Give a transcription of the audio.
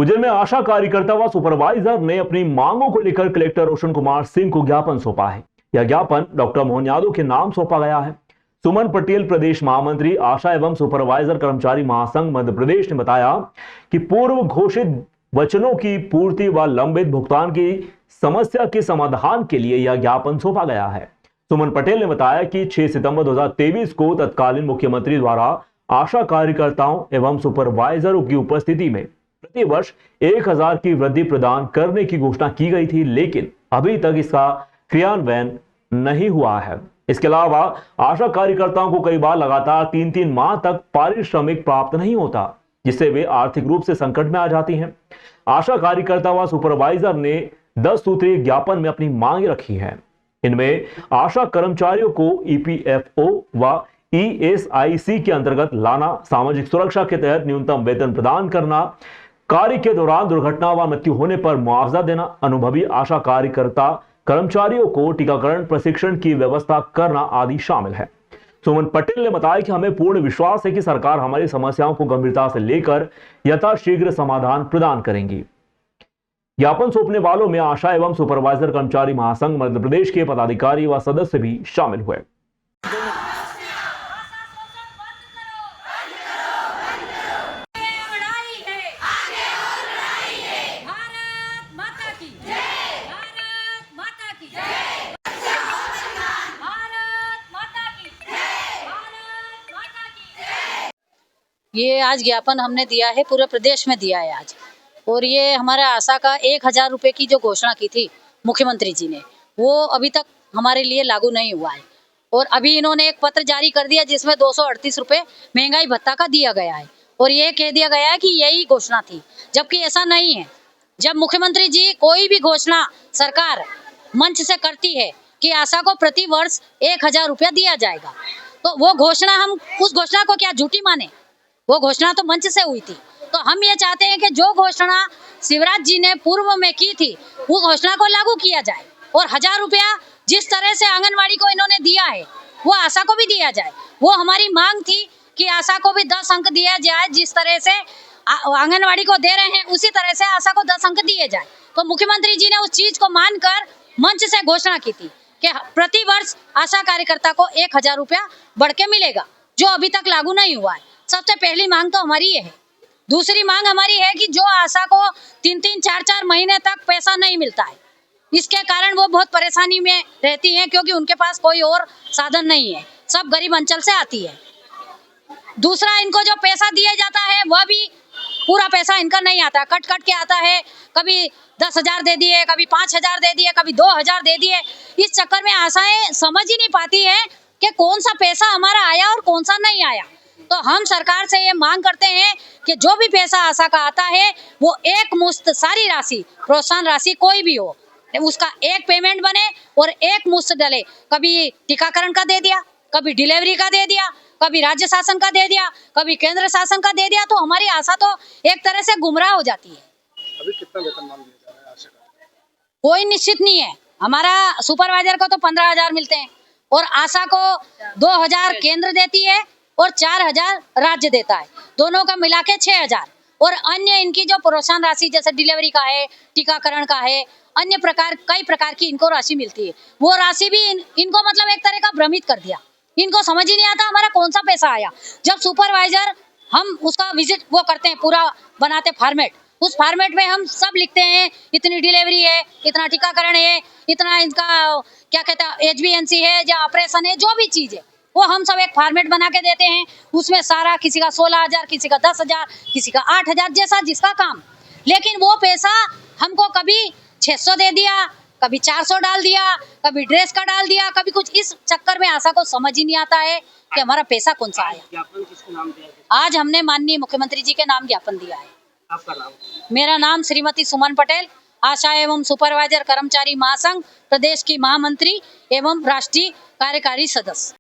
उज्जैन में आशा कार्यकर्ता व सुपरवाइजर ने अपनी मांगों को लेकर कलेक्टर रोशन कुमार सिंह को ज्ञापन सौंपा है। यह ज्ञापन डॉक्टर मोहन यादव के नाम सौंपा गया है। सुमन पटेल, प्रदेश महामंत्री आशा एवं सुपरवाइजर कर्मचारी महासंघ मध्य प्रदेश ने बताया कि पूर्व घोषित वचनों की पूर्ति व लंबित भुगतान की समस्या के समाधान के लिए यह ज्ञापन सौंपा गया है। सुमन पटेल ने बताया कि 6 सितंबर 2023 को तत्कालीन मुख्यमंत्री द्वारा आशा कार्यकर्ताओं एवं सुपरवाइजरों की उपस्थिति में प्रति वर्ष 1000 की वृद्धि प्रदान करने की घोषणा की गई थी, लेकिन अभी तक इसका क्रियान्वयन नहीं हुआ है। इसके अलावा आशा कार्यकर्ताओं को कई बार लगातार 3-3 माह तक पारिश्रमिक प्राप्त नहीं होता, जिससे वे आर्थिक रूप से संकट में आ जाती हैं। आशा कार्यकर्ता व सुपरवाइजर ने 10 सूत्रीय ज्ञापन में अपनी मांग रखी है। इनमें आशा कर्मचारियों को EPFO व ESIC के अंतर्गत लाना, सामाजिक सुरक्षा के तहत न्यूनतम वेतन प्रदान करना, कार्य के दौरान दुर्घटना व मृत्यु होने पर मुआवजा देना, अनुभवी आशा कार्यकर्ता कर्मचारियों को टीकाकरण प्रशिक्षण की व्यवस्था करना आदि शामिल है। सुमन पटेल ने बताया कि हमें पूर्ण विश्वास है कि सरकार हमारी समस्याओं को गंभीरता से लेकर यथाशीघ्र समाधान प्रदान करेंगी। ज्ञापन सौंपने वालों में आशा एवं सुपरवाइजर कर्मचारी महासंघ मध्य प्रदेश के पदाधिकारी व सदस्य भी शामिल हुए। ये आज ज्ञापन हमने दिया है, पूरे प्रदेश में दिया है आज। और ये हमारे आशा का 1000 रुपये की जो घोषणा की थी मुख्यमंत्री जी ने, वो अभी तक हमारे लिए लागू नहीं हुआ है। और अभी इन्होंने एक पत्र जारी कर दिया जिसमें 238 रुपये महंगाई भत्ता का दिया गया है और ये कह दिया गया है कि यही घोषणा थी, जबकि ऐसा नहीं है। जब मुख्यमंत्री जी कोई भी घोषणा सरकार मंच से करती है कि आशा को प्रति वर्ष 1000 रुपया दिया जाएगा, तो वो घोषणा, हम उस घोषणा को क्या झूठी माने? वो घोषणा तो मंच से हुई थी। तो हम ये चाहते हैं कि जो घोषणा शिवराज जी ने पूर्व में की थी, वो घोषणा को लागू किया जाए और 1000 रुपया जिस तरह से आंगनवाड़ी को इन्होंने दिया है वो आशा को भी दिया जाए। वो हमारी मांग थी कि आशा को भी 10 अंक दिया जाए, जिस तरह से आंगनवाड़ी को दे रहे हैं उसी तरह से आशा को 10 अंक दिए जाए। तो मुख्यमंत्री जी ने उस चीज को मानकर मंच से घोषणा की थी कि प्रति वर्ष आशा कार्यकर्ता को 1000 रुपया बढ़ के मिलेगा, जो अभी तक लागू नहीं हुआ है। सबसे पहली मांग तो हमारी ये है। दूसरी मांग हमारी है कि जो आशा को 3-3, 4-4 महीने तक पैसा नहीं मिलता है, इसके कारण वो बहुत परेशानी में रहती हैं, क्योंकि उनके पास कोई और साधन नहीं है, सब गरीब अंचल से आती है। दूसरा, इनको जो पैसा दिया जाता है वह भी पूरा पैसा इनका नहीं आता, कट कट के आता है। कभी 10,000 दे दिए, कभी 5,000 दे दिए, कभी 2,000 दे दिए। इस चक्कर में आशाएं समझ ही नहीं पाती है कि कौन सा पैसा हमारा आया और कौन सा नहीं आया। तो हम सरकार से ये मांग करते हैं कि जो भी पैसा आशा का आता है वो एक मुश्त सारी राशि, प्रोत्साहन राशि कोई भी हो, उसका एक पेमेंट बने और एक मुश्त डले। कभी टीकाकरण का दे दिया, कभी डिलीवरी का दे दिया, कभी राज्य शासन का दे दिया, कभी केंद्र शासन का दे दिया, तो हमारी आशा तो एक तरह से गुमराह हो जाती है। अभी कितना वेतन मांग दिया जा रहा है आशा का? कोई निश्चित नहीं है। हमारा सुपरवाइजर को तो 15,000 मिलते हैं और आशा को 2,000 केंद्र देती है और 4,000 राज्य देता है, दोनों का मिला के 6,000। और अन्य इनकी जो प्रोत्साहन राशि जैसे डिलीवरी का है, टीकाकरण का है, अन्य कई प्रकार की इनको राशि मिलती है। वो राशि भी इनको मतलब एक तरह का भ्रमित कर दिया। इनको समझ ही नहीं आता हमारा कौन सा पैसा आया। जब सुपरवाइजर हम उसका विजिट वो करते हैं, पूरा बनाते फॉर्मेट, उस फॉर्मेट में हम सब लिखते हैं, इतनी डिलीवरी है, इतना टीकाकरण है, इतना इनका क्या कहते हैं HbA1c है या ऑपरेशन है, जो भी चीज है वो हम सब एक फॉर्मेट बना के देते हैं। उसमें सारा, किसी का 16,000, किसी का 10,000, किसी का 8,000, जैसा जिसका काम। लेकिन वो पैसा हमको कभी 600 दे दिया, कभी 400 डाल दिया, कभी ड्रेस का डाल दिया, कभी कुछ। इस चक्कर में आशा को समझ ही नहीं आता है कि हमारा पैसा कौन सा आया। ज्ञापन किसके नाम दिया है? आज हमने माननीय मुख्यमंत्री जी के नाम ज्ञापन दिया है। आपका नाम? मेरा नाम श्रीमती सुमन पटेल, आशा एवं सुपरवाइजर कर्मचारी महासंघ प्रदेश की महामंत्री एवं राष्ट्रीय कार्यकारी सदस्य।